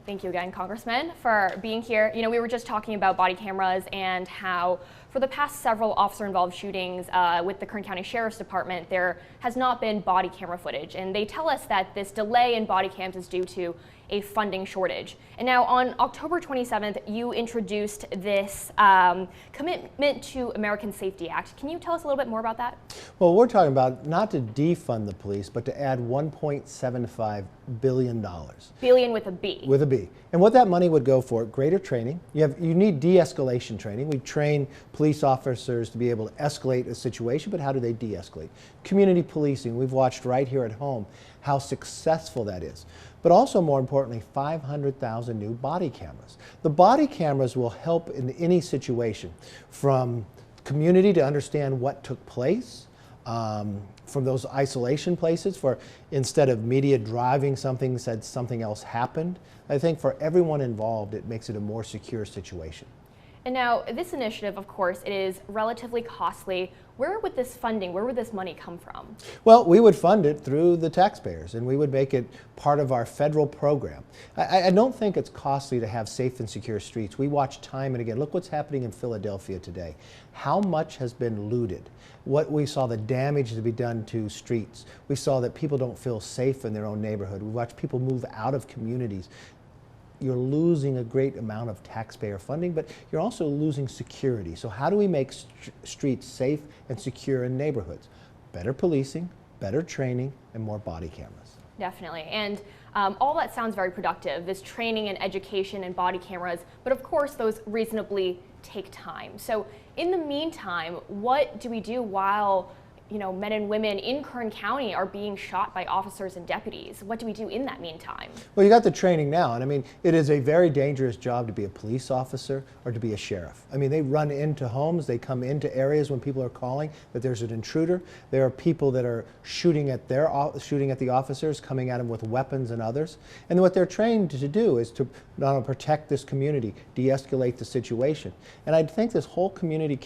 Thank you again, Congressman, for being here. You know, we were just talking about body cameras and how for the past several officer-involved shootings with the Kern County Sheriff's Department, there has not been body camera footage. And they tell us that this delay in body cams is due to a funding shortage. And now on October 27th, you introduced this Commitment to American Safety Act. Can you tell us a little bit more about that? Well, we're talking about not to defund the police, but to add $1.75 billion. Billion with a B. With a B. And what that money would go for, greater training. You need de-escalation training. We train police officers to be able to escalate a situation, but how do they de-escalate? Community policing, we've watched right here at home how successful that is. But also, more importantly, 500,000 new body cameras. The body cameras will help in any situation, from community to understand what took place, from those isolation places, for instead of media driving something, said something else happened. I think for everyone involved, it makes it a more secure situation. And now, this initiative, of course, it is relatively costly. Where would this funding, where would this money come from? Well, we would fund it through the taxpayers, and we would make it part of our federal program. I don't think it's costly to have safe and secure streets. We watch time and again. Look what's happening in Philadelphia today. How much has been looted? What we saw the damage to be done to streets. We saw that people don't feel safe in their own neighborhood. We watch people move out of communities. You're losing a great amount of taxpayer funding, but you're also losing security. So how do we make streets safe and secure in neighborhoods? Better policing, better training, and more body cameras. Definitely. And all that sounds very productive, this training and education and body cameras, but of course those reasonably take time. So in the meantime, what do we do while men and women in Kern County are being shot by officers and deputies? What do we do in that meantime? Well, you got the training now, and I mean, it is a very dangerous job to be a police officer or to be a sheriff. I mean, they run into homes, they come into areas when people are calling that there's an intruder. There are people that are shooting at the officers, coming at them with weapons and others. And what they're trained to do is to not only protect this community, de-escalate the situation. And I think this whole community,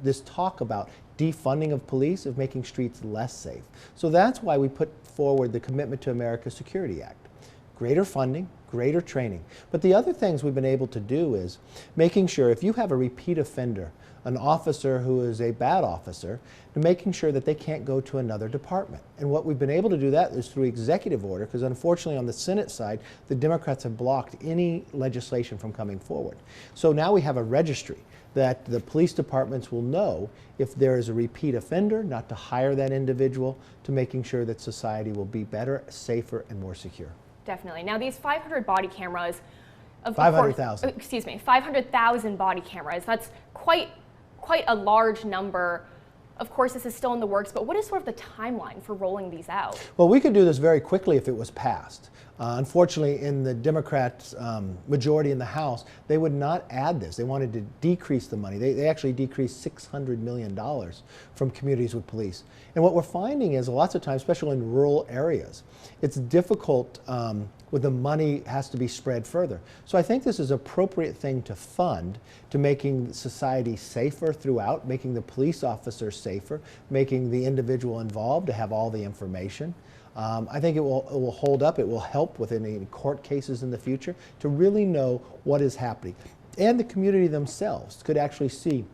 this talk about defunding of police, of making streets less safe. So that's why we put forward the Commitment to America Security Act. Greater funding, greater training. But the other things we've been able to do is making sure if you have a repeat offender, an officer who is a bad officer, to making sure that they can't go to another department. And what we've been able to do that is through executive order, because unfortunately on the Senate side, the Democrats have blocked any legislation from coming forward. So now we have a registry that the police departments will know if there is a repeat offender, not to hire that individual, to making sure that society will be better, safer, and more secure. Definitely. Now these 500 body cameras, 500,000. Excuse me, 500,000 body cameras. That's quite a large number. Of course, this is still in the works, but what is sort of the timeline for rolling these out? Well, we could do this very quickly if it was passed. Unfortunately, in the Democrats' majority in the House, they would not add this. They wanted to decrease the money. They actually decreased $600 million from communities with police. And what we're finding is lots of times, especially in rural areas, it's difficult when the money has to be spread further. So I think this is an appropriate thing to fund to making society safer throughout, making the police officers safer, making the individual involved to have all the information. I think it will hold up. It will help with any court cases in the future to really know what is happening. And the community themselves could actually see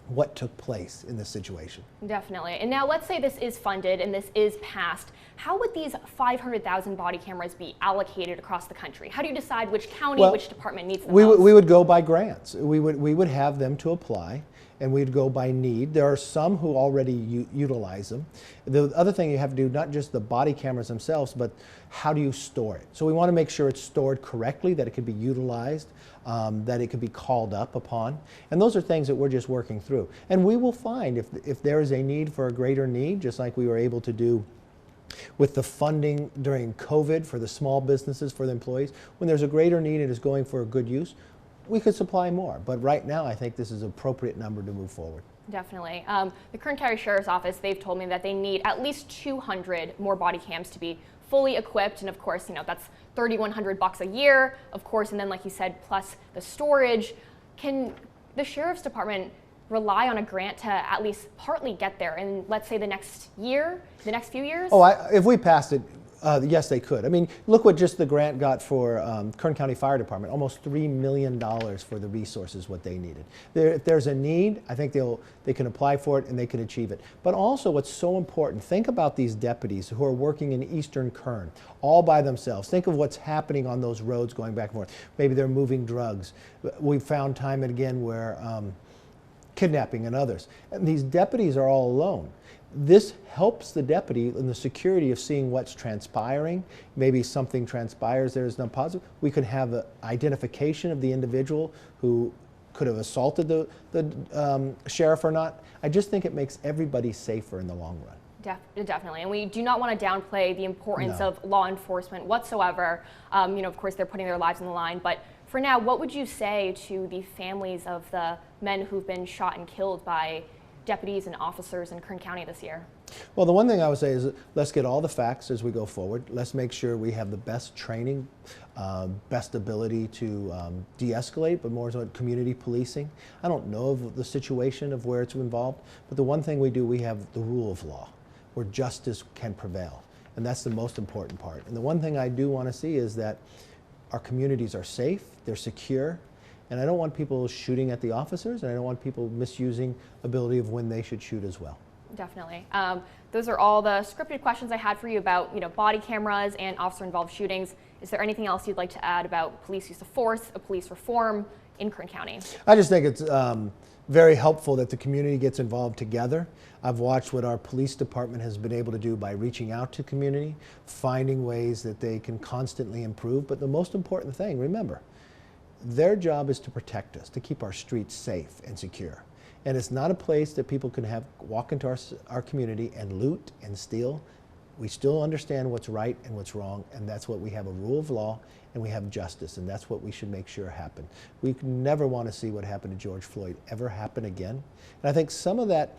what took place in this situation. Definitely. And now let's say this is funded and this is passed. How would these 500,000 body cameras be allocated across the country? How do you decide which county, which department needs them most? We would go by grants. We would have them to apply, and we'd go by need. There are some who already utilize them. The other thing you have to do, not just the body cameras themselves, but how do you store it? So we want to make sure it's stored correctly, that it could be utilized, that it could be called up upon. And those are things that we're just working through. And we will find if there is a need for a greater need, just like we were able to do with the funding during COVID for the small businesses, for the employees, when there's a greater need and is going for a good use, we could supply more. But right now, I think this is an appropriate number to move forward. Definitely. The Kern County Sheriff's Office, they've told me that they need at least 200 more body cams to be fully equipped. And of course, that's $3,100 a year, of course, and then like you said, plus the storage. Can the Sheriff's Department rely on a grant to at least partly get there in, let's say, the next year, the next few years? Oh, if we passed it, Yes, they could. I mean, look what just the grant got for Kern County Fire Department, almost $3 million for the resources, what they needed. If there's a need, I think they can apply for it and they can achieve it. But also what's so important, think about these deputies who are working in eastern Kern, all by themselves. Think of what's happening on those roads going back and forth. Maybe they're moving drugs. We've found time and again where kidnapping and others. And these deputies are all alone. This helps the deputy in the security of seeing what's transpiring. Maybe something transpires there is not positive. We could have an identification of the individual who could have assaulted the sheriff or not. I just think it makes everybody safer in the long run. Definitely, and we do not want to downplay the importance of law enforcement whatsoever. Of course, they're putting their lives on the line, but for now, what would you say to the families of the men who've been shot and killed by deputies and officers in Kern County this year? Well, the one thing I would say is let's get all the facts as we go forward. Let's make sure we have the best training, best ability to de-escalate, but more so community policing. I don't know of the situation of where it's involved, but the one thing we do, we have the rule of law where justice can prevail, and that's the most important part. And the one thing I do want to see is that our communities are safe, they're secure, and I don't want people shooting at the officers, and I don't want people misusing ability of when they should shoot as well. Definitely. Those are all the scripted questions I had for you about body cameras and officer-involved shootings. Is there anything else you'd like to add about police use of force, police reform in Kern County? I just think it's very helpful that the community gets involved together. I've watched what our police department has been able to do by reaching out to community, finding ways that they can constantly improve. But the most important thing, remember, their job is to protect us, to keep our streets safe and secure. And it's not a place that people can walk into our community and loot and steal. We still understand what's right and what's wrong, and that's what we have, a rule of law, and we have justice, and that's what we should make sure happen. We never want to see what happened to George Floyd ever happen again. And I think some of that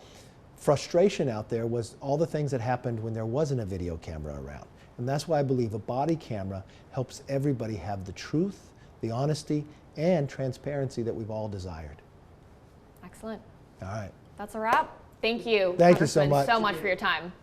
frustration out there was all the things that happened when there wasn't a video camera around. And that's why I believe a body camera helps everybody have the truth, the honesty, and transparency that we've all desired. Excellent. All right. That's a wrap. Thank you. Thank you so much. For your time.